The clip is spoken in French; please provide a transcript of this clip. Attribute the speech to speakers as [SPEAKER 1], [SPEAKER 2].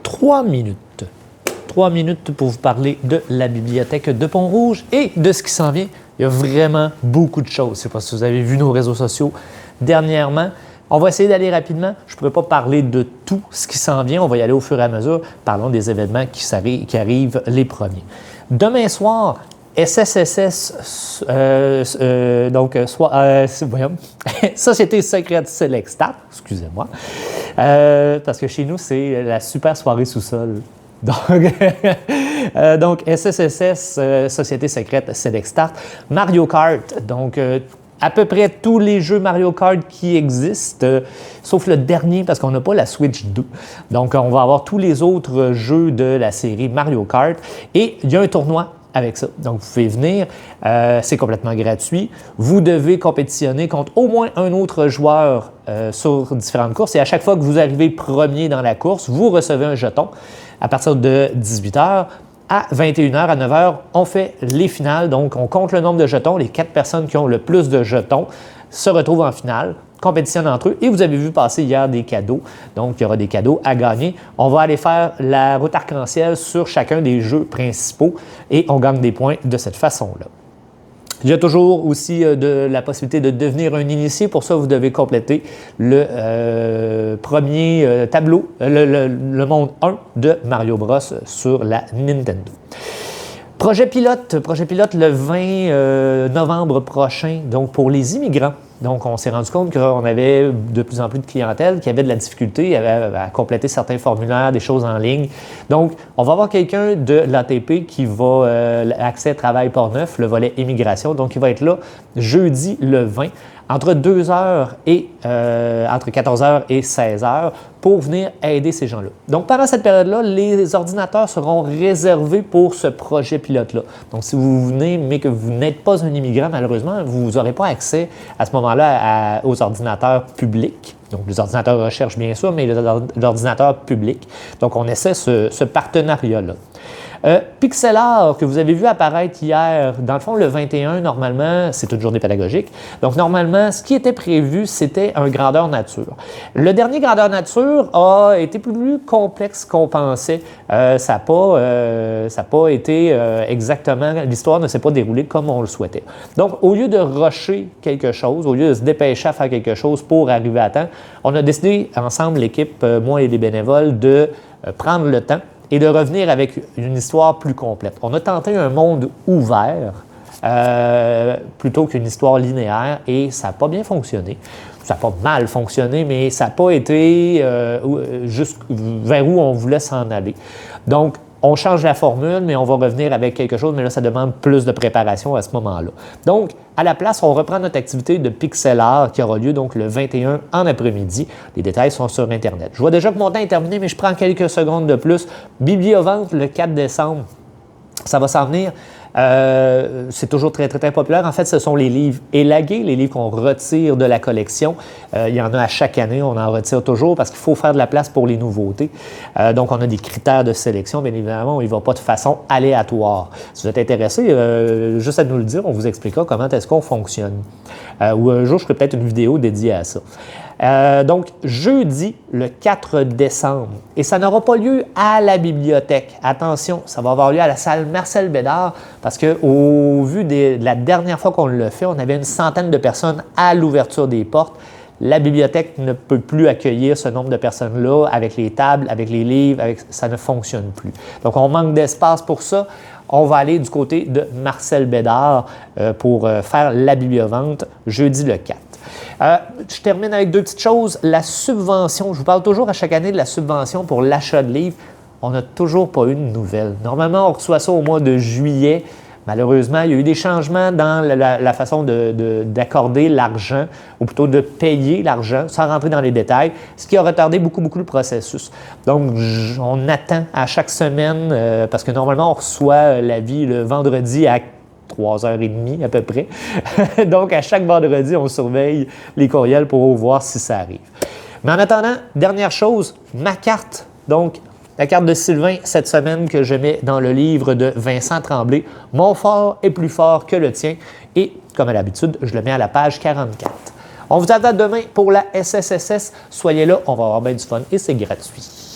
[SPEAKER 1] 3 minutes. 3 minutes pour vous parler de la bibliothèque de Pont-Rouge et de ce qui s'en vient. Il y a vraiment beaucoup de choses. Je ne sais pas si vous avez vu nos réseaux sociaux dernièrement. On va essayer d'aller rapidement. Je ne pourrais pas parler de tout ce qui s'en vient. On va y aller au fur et à mesure. Parlons des événements qui arrivent les premiers. Demain soir, SSSS, Société secrète Selectstat, excusez-moi, parce que chez nous, c'est la super soirée sous-sol. Donc, SSSS, Société secrète Selectstat, Mario Kart, donc à peu près tous les jeux Mario Kart qui existent, sauf le dernier parce qu'on n'a pas la Switch 2. Donc, on va avoir tous les autres jeux de la série Mario Kart et il y a un tournoi avec ça. Donc, vous pouvez venir, c'est complètement gratuit. Vous devez compétitionner contre au moins un autre joueur sur différentes courses et à chaque fois que vous arrivez premier dans la course, vous recevez un jeton. À partir de 18h, à 21h, à 9h, on fait les finales. Donc, on compte le nombre de jetons. Les 4 personnes qui ont le plus de jetons se retrouvent en finale, compétitionnent entre eux. Et vous avez vu passer hier des cadeaux. Donc, il y aura des cadeaux à gagner. On va aller faire la route arc-en-ciel sur chacun des jeux principaux et on gagne des points de cette façon-là. Il y a toujours aussi la possibilité de devenir un initié. Pour ça, vous devez compléter le premier tableau, le monde 1 de Mario Bros sur la Nintendo. Projet pilote le 20 novembre prochain, donc pour les immigrants. Donc, on s'est rendu compte qu'on avait de plus en plus de clientèle qui avait de la difficulté à compléter certains formulaires, des choses en ligne. Donc, on va avoir quelqu'un de l'ATP qui va accès travail Portneuf, le volet immigration. Donc, il va être là jeudi le 20 entre 2h et entre 14h et 16h pour venir aider ces gens-là. Donc, pendant cette période-là, les ordinateurs seront réservés pour ce projet pilote-là. Donc, si vous venez, mais que vous n'êtes pas un immigrant, malheureusement, vous n'aurez pas accès à ce moment-là aux ordinateurs publics. Donc, les ordinateurs recherche, bien sûr, mais l'ordinateur public. Donc, on essaie ce partenariat-là. Pixelart, que vous avez vu apparaître hier, dans le fond, le 21, normalement, c'est une journée pédagogique. Donc, normalement, ce qui était prévu, c'était un grandeur nature. Le dernier grandeur nature a été plus complexe qu'on pensait. Ça n'a pas été exactement, l'histoire ne s'est pas déroulée comme on le souhaitait. Donc, au lieu de rusher quelque chose, au lieu de se dépêcher à faire quelque chose pour arriver à temps, on a décidé ensemble, l'équipe, moi et les bénévoles, de prendre le temps et de revenir avec une histoire plus complète. On a tenté un monde ouvert plutôt qu'une histoire linéaire et ça n'a pas bien fonctionné. Ça n'a pas mal fonctionné, mais ça n'a pas été juste vers où on voulait s'en aller. Donc, on change la formule, mais on va revenir avec quelque chose, mais là, ça demande plus de préparation à ce moment-là. Donc, à la place, on reprend notre activité de pixel art qui aura lieu donc le 21 en après-midi. Les détails sont sur Internet. Je vois déjà que mon temps est terminé, mais je prends quelques secondes de plus. Bibliovente le 4 décembre, ça va s'en venir. C'est toujours très, très, très populaire. En fait, ce sont les livres élagués, les livres qu'on retire de la collection. Il y en a à chaque année, on en retire toujours parce qu'il faut faire de la place pour les nouveautés. Donc, on a des critères de sélection. Bien évidemment, on n'y va pas de façon aléatoire. Si vous êtes intéressé, juste à nous le dire, on vous expliquera comment est-ce qu'on fonctionne. Ou un jour, je ferai peut-être une vidéo dédiée à ça. Donc, jeudi, le 4 décembre. Et ça n'aura pas lieu à la bibliothèque. Attention, ça va avoir lieu à la salle Marcel Bédard parce qu'au vu de la dernière fois qu'on l'a fait, on avait une centaine de personnes à l'ouverture des portes. La bibliothèque ne peut plus accueillir ce nombre de personnes-là avec les tables, avec les livres, ça ne fonctionne plus. Donc, on manque d'espace pour ça. On va aller du côté de Marcel Bédard pour faire la bibliovente jeudi le 4. Je termine avec 2 petites choses. La subvention, je vous parle toujours à chaque année de la subvention pour l'achat de livres. On n'a toujours pas eu de nouvelles. Normalement, on reçoit ça au mois de juillet. Malheureusement, il y a eu des changements dans la façon d'accorder l'argent, ou plutôt de payer l'argent, sans rentrer dans les détails, ce qui a retardé beaucoup, beaucoup le processus. Donc, on attend à chaque semaine, parce que normalement, on reçoit l'avis le vendredi à 3h30 à peu près. Donc, à chaque vendredi, on surveille les courriels pour voir si ça arrive. Mais en attendant, dernière chose, ma carte. Donc, la carte de Sylvain cette semaine que je mets dans le livre de Vincent Tremblay. Mon fort est plus fort que le tien. Et, comme à l'habitude, je le mets à la page 44. On vous attend demain pour la SSSS. Soyez là, on va avoir bien du fun et c'est gratuit.